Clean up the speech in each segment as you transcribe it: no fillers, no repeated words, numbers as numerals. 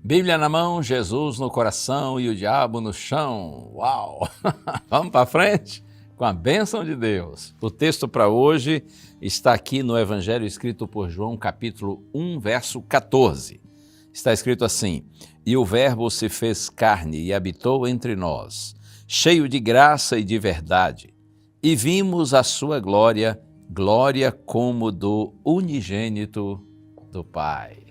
Bíblia na mão, Jesus no coração e o diabo no chão. Uau! Vamos para frente com a bênção de Deus. O texto para hoje está aqui no Evangelho escrito por João, capítulo 1, verso 14. Está escrito assim: E o Verbo se fez carne e habitou entre nós, cheio de graça e de verdade, e vimos a sua glória, glória como do unigênito do Pai.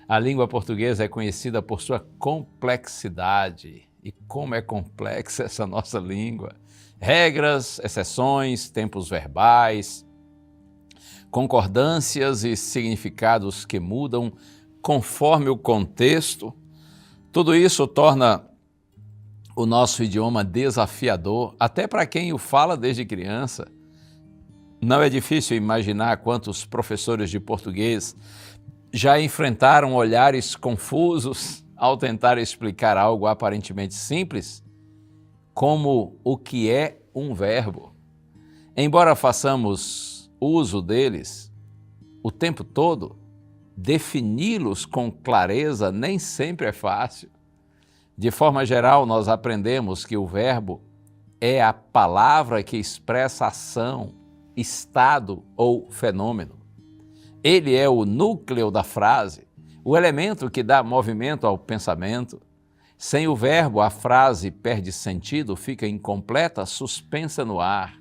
A língua portuguesa é conhecida por sua complexidade. E como é complexa essa nossa língua. Regras, exceções, tempos verbais, concordâncias e significados que mudam conforme o contexto. Tudo isso torna o nosso idioma desafiador, até para quem o fala desde criança. Não é difícil imaginar quantos professores de português já enfrentaram olhares confusos ao tentar explicar algo aparentemente simples, como o que é um verbo. Embora façamos uso deles o tempo todo, defini-los com clareza nem sempre é fácil. De forma geral, nós aprendemos que o verbo é a palavra que expressa ação, estado ou fenômeno. Ele é o núcleo da frase, o elemento que dá movimento ao pensamento. Sem o verbo, a frase perde sentido, fica incompleta, suspensa no ar.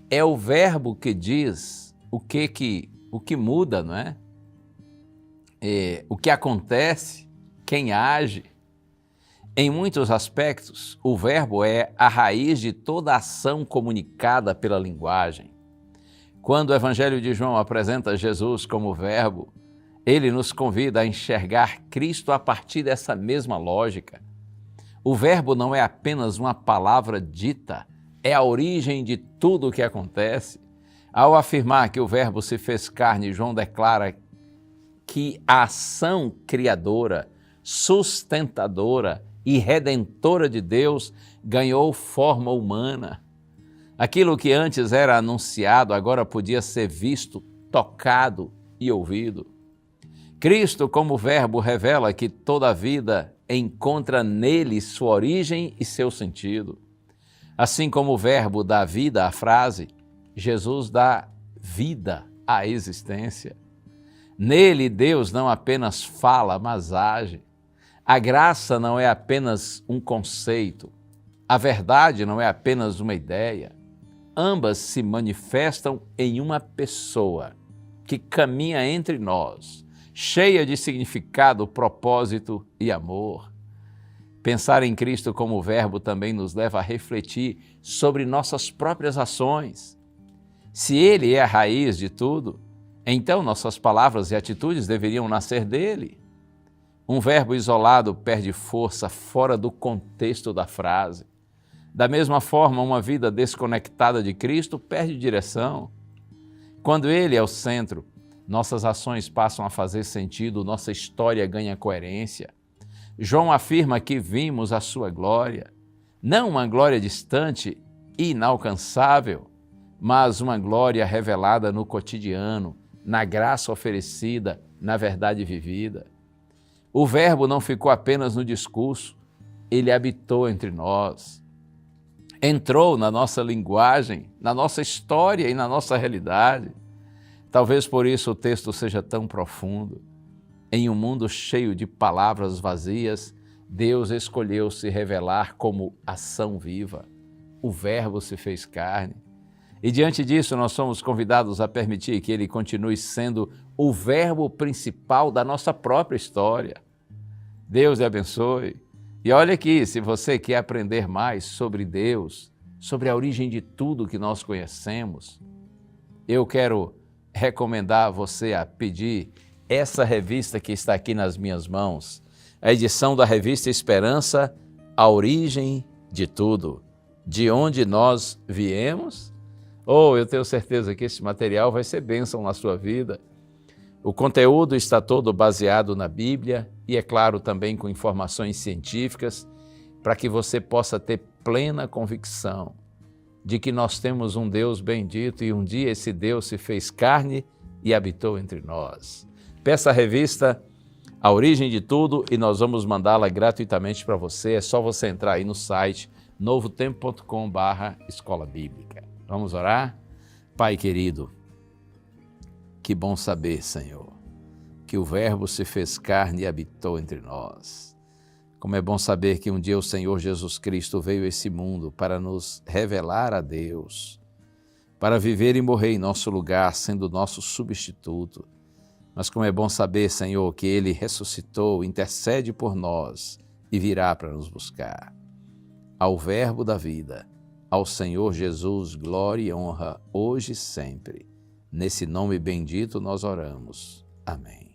É o verbo que diz o que muda, não é? O que acontece, quem age. Em muitos aspectos, o verbo é a raiz de toda ação comunicada pela linguagem. Quando o Evangelho de João apresenta Jesus como verbo, ele nos convida a enxergar Cristo a partir dessa mesma lógica. O verbo não é apenas uma palavra dita, é a origem de tudo o que acontece. Ao afirmar que o verbo se fez carne, João declara que a ação criadora, sustentadora e redentora de Deus ganhou forma humana. Aquilo que antes era anunciado agora podia ser visto, tocado e ouvido. Cristo, como verbo, revela que toda a vida encontra nele sua origem e seu sentido. Assim como o verbo dá vida à frase, Jesus dá vida à existência. Nele, Deus não apenas fala, mas age. A graça não é apenas um conceito. A verdade não é apenas uma ideia. Ambas se manifestam em uma pessoa que caminha entre nós, cheia de significado, propósito e amor. Pensar em Cristo como verbo também nos leva a refletir sobre nossas próprias ações. Se Ele é a raiz de tudo, então nossas palavras e atitudes deveriam nascer dele. Um verbo isolado perde força fora do contexto da frase. Da mesma forma, uma vida desconectada de Cristo perde direção. Quando Ele é o centro, nossas ações passam a fazer sentido, nossa história ganha coerência. João afirma que vimos a sua glória, não uma glória distante e inalcançável, mas uma glória revelada no cotidiano, na graça oferecida, na verdade vivida. O verbo não ficou apenas no discurso, ele habitou entre nós. Entrou na nossa linguagem, na nossa história e na nossa realidade. Talvez por isso o texto seja tão profundo. Em um mundo cheio de palavras vazias, Deus escolheu se revelar como ação viva. O Verbo se fez carne. E diante disso, nós somos convidados a permitir que Ele continue sendo o verbo principal da nossa própria história. Deus lhe abençoe. E olha aqui, se você quer aprender mais sobre Deus, sobre a origem de tudo que nós conhecemos, eu quero recomendar a você a pedir essa revista que está aqui nas minhas mãos, a edição da revista Esperança, A Origem de Tudo, de onde nós viemos. Eu tenho certeza que esse material vai ser bênção na sua vida. O conteúdo está todo baseado na Bíblia e, é claro, também com informações científicas para que você possa ter plena convicção de que nós temos um Deus bendito e um dia esse Deus se fez carne e habitou entre nós. Peça a revista A Origem de Tudo e nós vamos mandá-la gratuitamente para você. É só você entrar aí no site novotempo.com/escola bíblica. Vamos orar? Pai querido, que bom saber, Senhor, que o Verbo se fez carne e habitou entre nós. Como é bom saber que um dia o Senhor Jesus Cristo veio a esse mundo para nos revelar a Deus, para viver e morrer em nosso lugar, sendo nosso substituto. Mas como é bom saber, Senhor, que Ele ressuscitou, intercede por nós e virá para nos buscar. Ao Verbo da vida, ao Senhor Jesus, glória e honra, hoje e sempre. Nesse nome bendito nós oramos. Amém.